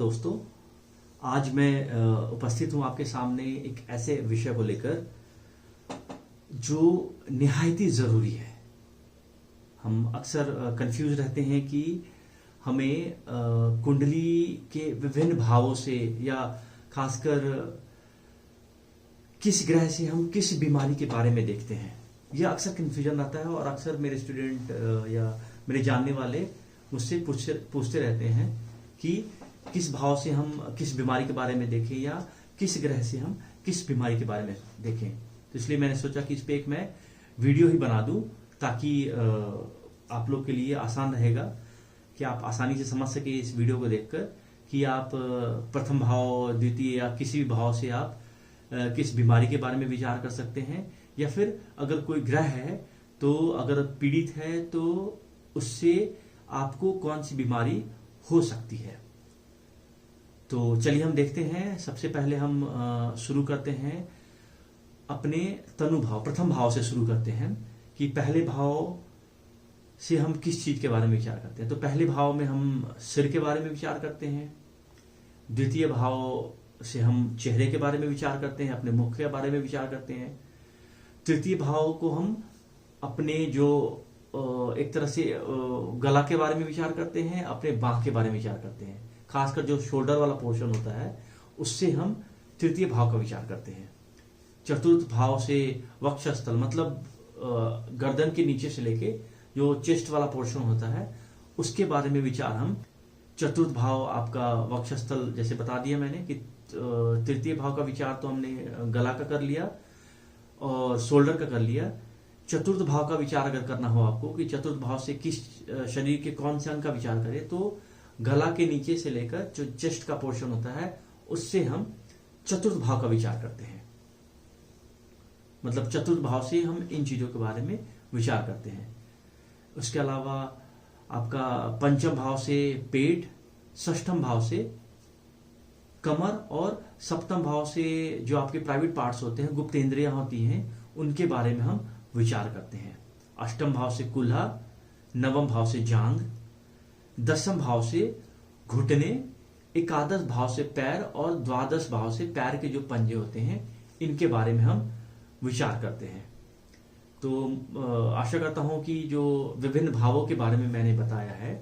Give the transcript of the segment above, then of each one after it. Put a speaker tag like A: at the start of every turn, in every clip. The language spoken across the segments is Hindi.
A: दोस्तों, आज मैं उपस्थित हूं आपके सामने एक ऐसे विषय को लेकर जो निहायत ही जरूरी है। हम अक्सर कंफ्यूज रहते हैं कि हमें कुंडली के विभिन्न भावों से या खासकर किस ग्रह से हम किस बीमारी के बारे में देखते हैं, यह अक्सर कंफ्यूजन रहता है। और अक्सर मेरे स्टूडेंट या मेरे जानने वाले मुझसे पूछते रहते हैं कि किस भाव से हम किस बीमारी के बारे में देखें या किस ग्रह से हम किस बीमारी के बारे में देखें। तो इसलिए मैंने सोचा कि इस पे एक मैं वीडियो ही बना दूं ताकि आप लोग के लिए आसान रहेगा कि आप आसानी से समझ सके इस वीडियो को देखकर कि आप प्रथम भाव, द्वितीय या किसी भी भाव से आप किस बीमारी के बारे में विचार कर सकते हैं, या फिर अगर कोई ग्रह है तो अगर पीड़ित है तो उससे आपको कौन सी बीमारी हो सकती है। तो चलिए हम देखते हैं। सबसे पहले हम शुरू करते हैं अपने तनु भाव, प्रथम भाव से शुरू करते हैं कि पहले भाव से हम किस चीज के बारे में विचार करते हैं। तो पहले भाव में हम सिर के बारे में विचार करते हैं, द्वितीय भाव से हम चेहरे के बारे में विचार करते हैं, अपने मुख के बारे में विचार करते हैं, तृतीय भाव को हम अपने जो एक तरह से गला के बारे में विचार करते हैं, अपने बांह के बारे में विचार करते हैं, खासकर जो शोल्डर वाला पोर्शन होता है उससे हम तृतीय भाव का विचार करते हैं। चतुर्थ भाव से वक्षस्थल, मतलब गर्दन के नीचे से लेके जो चेस्ट वाला पोर्शन होता है उसके बारे में विचार हम चतुर्थ भाव आपका वक्षस्थल, जैसे बता दिया मैंने कि तृतीय भाव का विचार तो हमने गला का कर लिया और शोल्डर का कर लिया। चतुर्थ भाव का विचार अगर करना हो आपको कि चतुर्थ भाव से किस शरीर के कौन से अंग का विचार करें, तो गला के नीचे से लेकर जो चेस्ट का पोर्शन होता है उससे हम चतुर्थ भाव का विचार करते हैं। मतलब चतुर्थ भाव से हम इन चीजों के बारे में विचार करते हैं। उसके अलावा आपका पंचम भाव से पेट, षष्ठम भाव से कमर और सप्तम भाव से जो आपके प्राइवेट पार्ट्स होते हैं, गुप्त इंद्रियां होती हैं, उनके बारे में हम विचार करते हैं। अष्टम भाव से कुल्हा, नवम भाव से जांघ, दसम भाव से घुटने, एकादश भाव से पैर और द्वादश भाव से पैर के जो पंजे होते हैं इनके बारे में हम विचार करते हैं। तो आशा करता हूं कि जो विभिन्न भावों के बारे में मैंने बताया है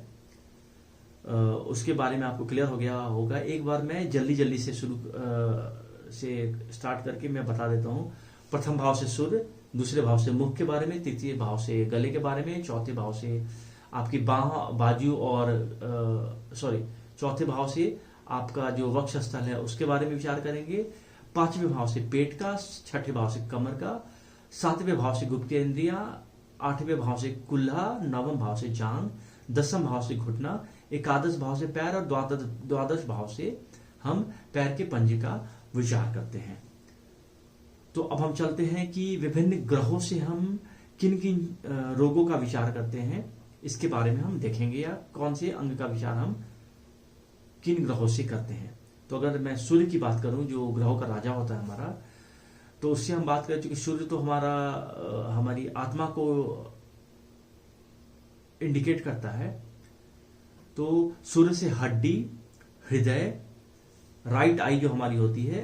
A: उसके बारे में आपको क्लियर हो गया होगा। एक बार मैं जल्दी से स्टार्ट करके मैं बता देता हूं। प्रथम भाव से सूर्य, दूसरे भाव से मुख के बारे में, तृतीय भाव से गले के बारे में, चौथे भाव से आपकी बाह, बाजू और चौथे भाव से आपका जो वक्षस्थल है उसके बारे में विचार करेंगे। पांचवें भाव से पेट का, छठे भाव से कमर का, सातवें भाव से गुप्त इंद्रियां, आठवें भाव से कुल्हा, नवम भाव से जांघ, दसम भाव से घुटना, एकादश भाव से पैर और द्वादश भाव से हम पैर के पंजे का विचार करते हैं। तो अब हम चलते हैं कि विभिन्न ग्रहों से हम किन किन रोगों का विचार करते हैं, इसके बारे में हम देखेंगे, या कौन से अंग का विचार हम किन ग्रहों से करते हैं। तो अगर मैं सूर्य की बात करूं जो ग्रहों का राजा होता है हमारा, तो उससे हम बात करें, चूंकि सूर्य तो हमारी आत्मा को इंडिकेट करता है। तो सूर्य से हड्डी, हृदय, राइट आई जो हमारी होती है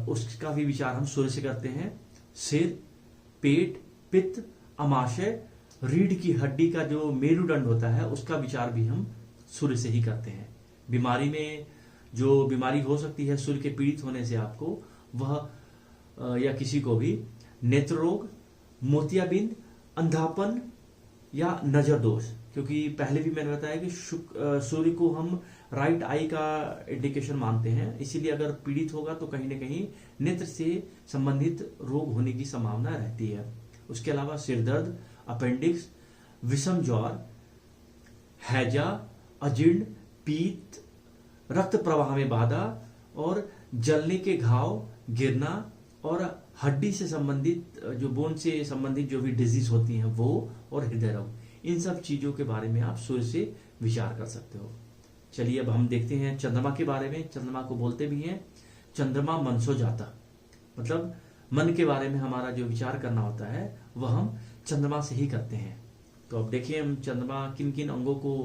A: उसका भी विचार हम सूर्य से करते हैं। सिर, पेट, पित्त, अमाशय, रीढ़ की हड्डी का जो मेरुदंड होता है उसका विचार भी हम सूर्य से ही करते हैं। बीमारी में जो बीमारी हो सकती है सूर्य के पीड़ित होने से आपको, वह या किसी को भी नेत्र रोग, मोतियाबिंद, अंधापन या नजर दोष, क्योंकि पहले भी मैंने बताया कि सूर्य को हम राइट आई का इंडिकेशन मानते हैं, इसीलिए अगर पीड़ित होगा तो कहीं ना कहीं नेत्र से संबंधित रोग होने की संभावना रहती है। उसके अलावा सिरदर्द, अपेंडिक्स, विषम ज्वर, हैजा, अजीर्ण, पीत, रक्त प्रवाह में बाधा और जलने के घाव, गिरना और हड्डी से संबंधित जो बोन से संबंधित जो भी डिजीज होती हैं वो, और हृदय रोग, इन सब चीजों के बारे में आप सूर्य से विचार कर सकते हो। चलिए अब हम देखते हैं चंद्रमा के बारे में। चंद्रमा को बोलते भी हैं चंद्रमा मनसो जाता, मतलब मन के बारे में हमारा जो विचार करना होता है वह हम चंद्रमा से ही करते हैं। तो अब देखिए हम चंद्रमा किन किन अंगों को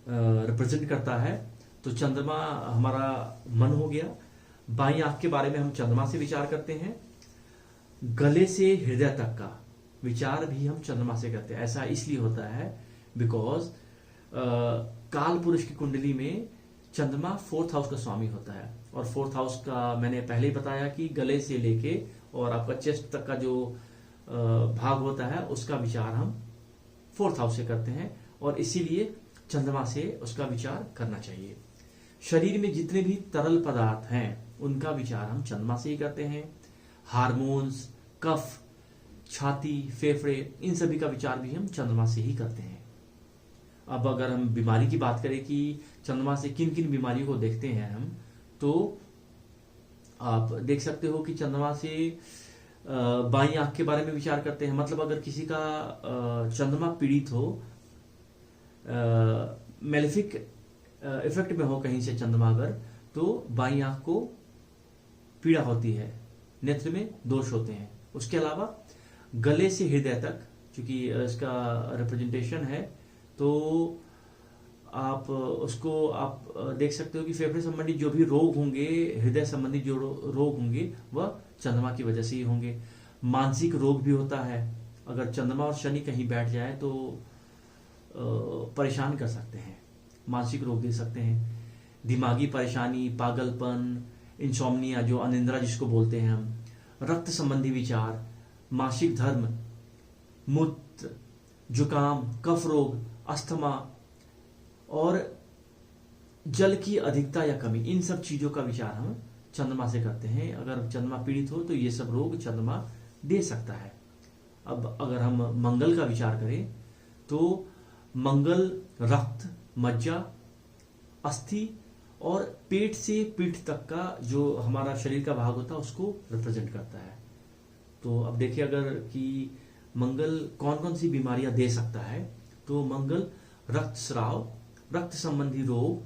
A: रिप्रेजेंट करता है। तो चंद्रमा हमारा मन हो गया। बाईं आंख के बारे में हम चंद्रमा से विचार करते हैं। गले से हृदय तक का विचार भी हम चंद्रमा से करते हैं। ऐसा इसलिए होता है बिकॉज काल पुरुष की कुंडली में चंद्रमा 4th हाउस का स्वामी होता है, और 4th हाउस का मैंने पहले ही बताया कि गले से लेके और आपका चेस्ट तक का जो भाग होता है उसका विचार हम 4th हाउस से करते हैं, और इसीलिए चंद्रमा से उसका विचार करना चाहिए। शरीर में जितने भी तरल पदार्थ हैं उनका विचार हम चंद्रमा से ही करते हैं। हार्मोन्स, कफ, छाती, फेफड़े, इन सभी का विचार भी हम चंद्रमा से ही करते हैं। अब अगर हम बीमारी की बात करें कि चंद्रमा से किन किन बीमारियों को देखते हैं हम, तो आप देख सकते हो कि चंद्रमा से बाईं आंख के बारे में विचार करते हैं। मतलब अगर किसी का चंद्रमा पीड़ित हो, मेलेफिक इफेक्ट में हो कहीं से चंद्रमा अगर, तो बाईं आंख को पीड़ा होती है, नेत्र में दोष होते हैं। उसके अलावा गले से हृदय तक, क्योंकि इसका रिप्रेजेंटेशन है, तो आप उसको आप देख सकते हो कि फेफड़े संबंधी जो भी रोग होंगे, हृदय संबंधी जो रोग होंगे वह चंद्रमा की वजह से ही होंगे। मानसिक रोग भी होता है, अगर चंद्रमा और शनि कहीं बैठ जाए तो परेशान कर सकते हैं, मानसिक रोग दे सकते हैं। दिमागी परेशानी, पागलपन, इंसोम्निया जो अनिद्रा जिसको बोलते हैं हम, रक्त संबंधी विचार, मासिक धर्म, मूत्र, जुकाम, कफ रोग, अस्थमा और जल की अधिकता या कमी, इन सब चीजों का विचार हम चंद्रमा से करते हैं। अगर चंद्रमा पीड़ित हो तो ये सब रोग चंद्रमा दे सकता है। अब अगर हम मंगल का विचार करें तो मंगल रक्त, मज्जा, अस्थि और पेट से पीठ तक का जो हमारा शरीर का भाग होता है उसको रिप्रेजेंट करता है। तो अब देखिए अगर कि मंगल कौन कौन सी बीमारियां दे सकता है, तो मंगल रक्तस्राव, रक्त संबंधी रोग,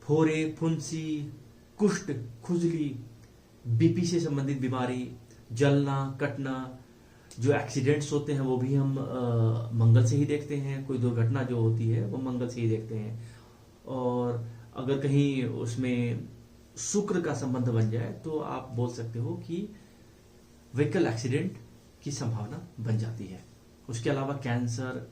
A: फोड़े, फुंसी, कुष्ठ, खुजली, बीपी से संबंधित बीमारी, जलना, कटना, जो एक्सीडेंट्स होते हैं वो भी हम मंगल से ही देखते हैं। कोई दुर्घटना जो होती है वो मंगल से ही देखते हैं। और अगर कहीं उसमें शुक्र का संबंध बन जाए तो आप बोल सकते हो कि व्हीकल एक्सीडेंट की संभावना बन जाती है। उसके अलावा कैंसर,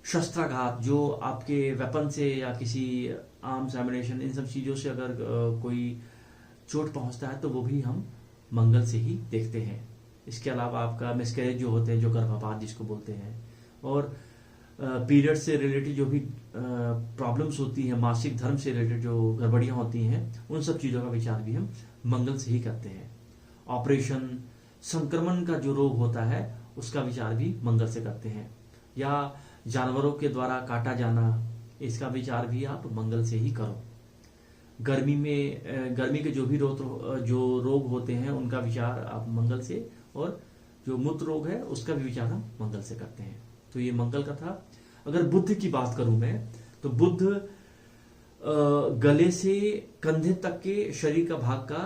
A: शस्त्राघात, जो आपके वेपन से या किसी आर्म्स एम्यूनेशन, इन सब चीजों से अगर कोई चोट पहुंचता है तो वो भी हम मंगल से ही देखते हैं। इसके अलावा आपका मिसकैरेज जो होते हैं, जो गर्भपात जिसको बोलते हैं, और पीरियड से रिलेटेड जो भी प्रॉब्लम्स होती हैं, मासिक धर्म से रिलेटेड जो गड़बड़ियां होती हैं, उन सब चीजों का विचार भी हम मंगल से ही करते हैं। ऑपरेशन, संक्रमण का जो रोग होता है उसका विचार भी मंगल से करते हैं। या जानवरों के द्वारा काटा जाना, इसका विचार भी आप मंगल से ही करो। गर्मी के जो भी रोग होते हैं उनका विचार आप मंगल से, और जो मूत्र रोग है उसका भी विचार हम मंगल से करते हैं। तो ये मंगल का था। अगर बुध की बात करूं मैं, तो बुध गले से कंधे तक के शरीर का भाग का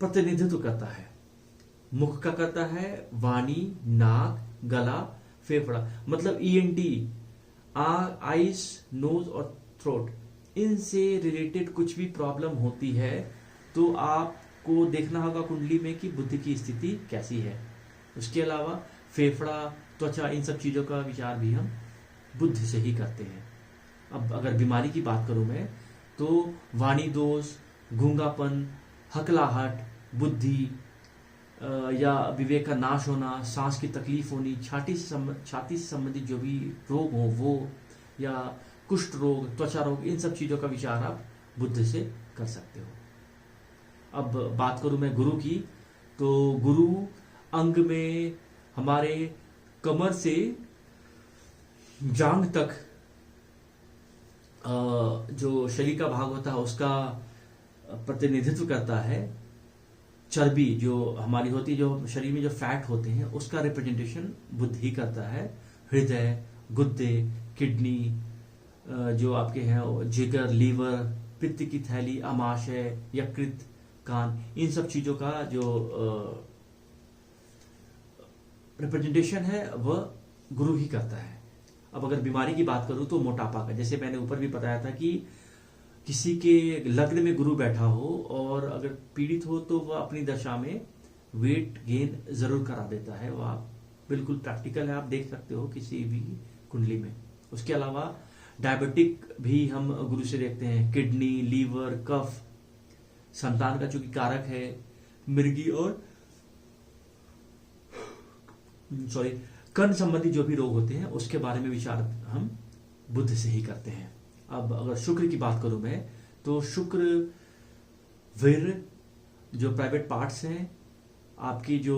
A: प्रतिनिधित्व करता है। मुख का करता है, वाणी, नाक, गला, फेफड़ा, मतलब ENT, आईज, नोज और थ्रोट, इनसे रिलेटेड कुछ भी प्रॉब्लम होती है तो आपको देखना होगा कुंडली में कि बुध की स्थिति कैसी है। उसके अलावा फेफड़ा, त्वचा, इन सब चीजों का विचार भी हम बुध से ही करते हैं। अब अगर बीमारी की बात करूं मैं, तो वाणी दोष, गूंगापन, हकलाहट, बुद्धि या विवेक का नाश होना, सांस की तकलीफ होनी, छाती से संबंधित जो भी रोग हो वो, या कुष्ठ रोग, त्वचा रोग, इन सब चीजों का विचार आप बुध से कर सकते हो। अब बात करूं मैं गुरु की, तो गुरु अंग में हमारे कमर से जांघ तक जो शरीर का भाग होता है उसका प्रतिनिधित्व करता है। चर्बी जो हमारी होती है, जो शरीर में जो फैट होते हैं, उसका रिप्रेजेंटेशन बुध ही करता है। हृदय, गुर्दे, किडनी, जो आपके हैं जिगर, लीवर, पित्त की थैली, आमाशय, यकृत, कान, इन सब चीजों का जो रिप्रेजेंटेशन है वह गुरु ही करता है। अब अगर बीमारी की बात करूं तो मोटापा का, जैसे मैंने ऊपर भी बताया था कि किसी के लग्न में गुरु बैठा हो और अगर पीड़ित हो तो वह अपनी दशा में वेट गेन जरूर करा देता है। वह बिल्कुल प्रैक्टिकल है, आप देख सकते हो किसी भी कुंडली में। उसके अलावा डायबिटिक भी हम गुरु से देखते हैं, किडनी, लीवर, कफ, संतान का चूंकि कारक है, मिर्गी और कर्ण संबंधी जो भी रोग होते हैं उसके बारे में विचार हम बुध से ही करते हैं। अब अगर शुक्र की बात करूं मैं, तो शुक्र वीर्य, जो प्राइवेट पार्ट्स हैं, आपकी जो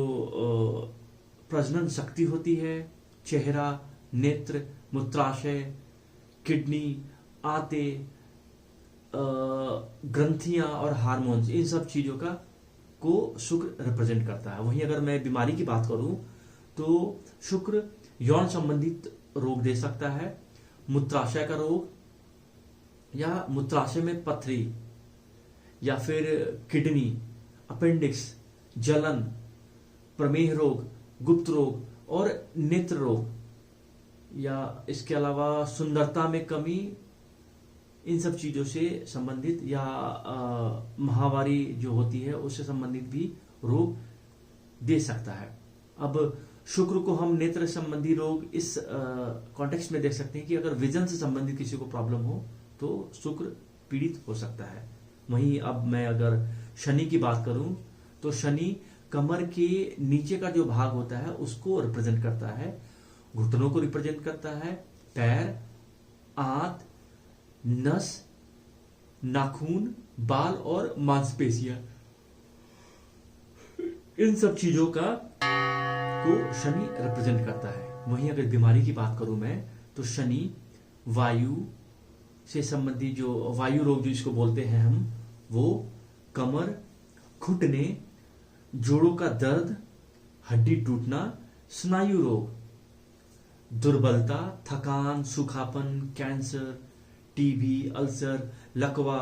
A: प्रजनन शक्ति होती है, चेहरा, नेत्र, मूत्राशय, किडनी, आंते, ग्रंथियां और हार्मोन्स, इन सब चीजों का को शुक्र रिप्रेजेंट करता है। वहीं अगर मैं बीमारी की बात करूं तो शुक्र यौन संबंधित रोग दे सकता है, मूत्राशय का रोग या मूत्राशय में पथरी या फिर किडनी, अपेंडिक्स, जलन, प्रमेह रोग, गुप्त रोग और नेत्र रोग, या इसके अलावा सुंदरता में कमी, इन सब चीजों से संबंधित या महावारी जो होती है उससे संबंधित भी रोग दे सकता है। अब शुक्र को हम नेत्र संबंधी रोग इस कॉन्टेक्स्ट में देख सकते हैं कि अगर विजन से संबंधित किसी को प्रॉब्लम हो तो शुक्र पीड़ित हो सकता है। वहीं अब मैं अगर शनि की बात करूं तो शनि कमर के नीचे का जो भाग होता है उसको रिप्रेजेंट करता है, घुटनों को रिप्रेजेंट करता है, पैर, आंत, नस, नाखून, बाल और मांसपेशियां, इन सब चीजों का को शनि रिप्रेजेंट करता है। वहीं अगर बीमारी की बात करूं मैं तो शनि वायु से संबंधित जो वायु रोग जो इसको बोलते हैं हम, वो कमर, घुटने, जोड़ों का दर्द, हड्डी टूटना, स्नायु रोग, दुर्बलता, थकान, सूखापन, कैंसर, टीबी, अल्सर, लकवा,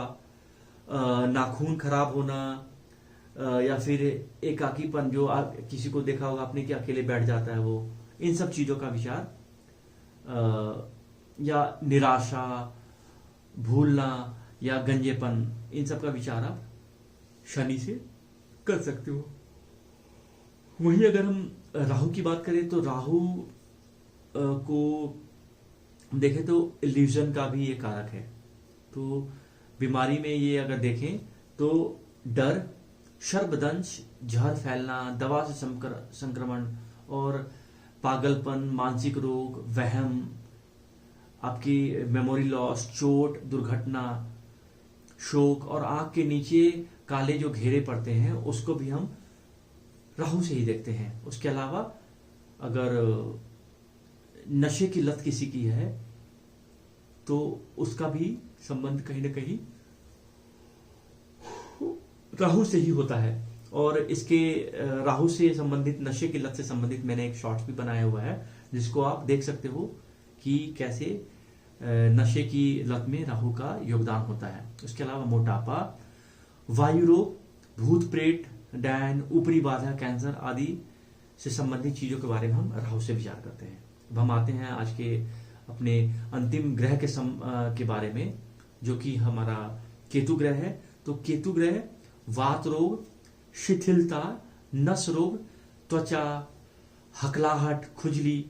A: नाखून खराब होना, या फिर एकाकीपन, जो आप किसी को देखा होगा आपने कि अकेले बैठ जाता है वो, इन सब चीजों का विचार, या निराशा, भूलना या गंजेपन, इन सब का विचार आप शनि से कर सकते हो। वहीं अगर हम राहु की बात करें तो राहु को देखें तो इल्यूजन का भी ये कारक है। तो बीमारी में ये अगर देखें तो डर, सर्पदंश, जहर फैलना, दवा से संक्रमण और पागलपन, मानसिक रोग, वहम, आपकी मेमोरी लॉस, चोट, दुर्घटना, शोक और आंख के नीचे काले जो घेरे पड़ते हैं उसको भी हम राहु से ही देखते हैं। उसके अलावा अगर नशे की लत किसी की है तो उसका भी संबंध कहीं ना कहीं राहु से ही होता है। और इसके राहु से संबंधित, नशे की लत से संबंधित मैंने एक शॉर्ट्स भी बनाया हुआ है जिसको आप देख सकते हो कि कैसे नशे की लत में राहु का योगदान होता है। उसके अलावा मोटापा, वायु रोग, भूत प्रेत, डैन, ऊपरी बाधा, कैंसर आदि से संबंधित चीजों के बारे में हम राहु से विचार करते हैं। अब हम आते हैं आज के अपने अंतिम ग्रह के बारे में, जो कि हमारा केतु ग्रह है। तो केतु ग्रह वात रोग, शिथिलता, नस रोग, त्वचा, हकलाहट, खुजली,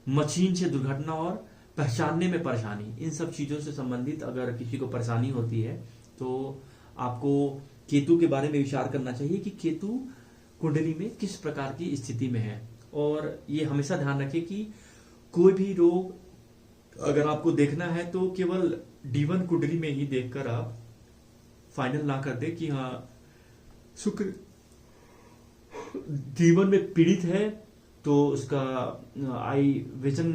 A: मशीन से दुर्घटना और पहचानने में परेशानी, इन सब चीजों से संबंधित अगर किसी को परेशानी होती है तो आपको केतु के बारे में विचार करना चाहिए कि केतु कुंडली में किस प्रकार की स्थिति में है। और ये हमेशा ध्यान रखें कि कोई भी रोग अगर आपको देखना है तो केवल D1 कुंडली में ही देखकर आप फाइनल ना कर दे कि हाँ शुक्र D1 में पीड़ित है तो उसका आई विजन,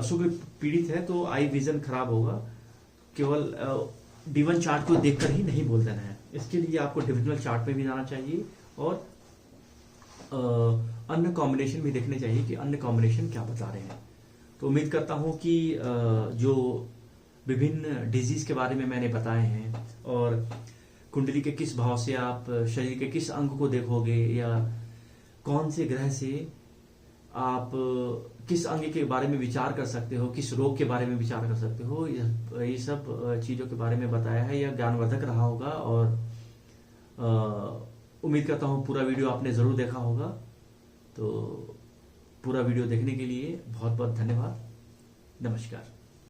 A: शुक्र पीड़ित है तो आई विजन खराब होगा। केवल D1 चार्ट को देखकर ही नहीं बोल देना है, इसके लिए आपको डिविजनल चार्ट में भी जाना चाहिए और अन्य कॉम्बिनेशन भी देखने चाहिए कि अन्य कॉम्बिनेशन क्या बता रहे हैं। तो उम्मीद करता हूं कि जो विभिन्न डिजीज के बारे में मैंने बताए हैं और कुंडली के किस भाव से आप शरीर के किस अंग को देखोगे या कौन से ग्रह से आप किस अंग के बारे में विचार कर सकते हो, किस रोग के बारे में विचार कर सकते हो, ये सब चीज़ों के बारे में बताया है। यह ज्ञानवर्धक रहा होगा और उम्मीद करता हूँ पूरा वीडियो आपने ज़रूर देखा होगा। तो पूरा वीडियो देखने के लिए बहुत बहुत धन्यवाद। नमस्कार।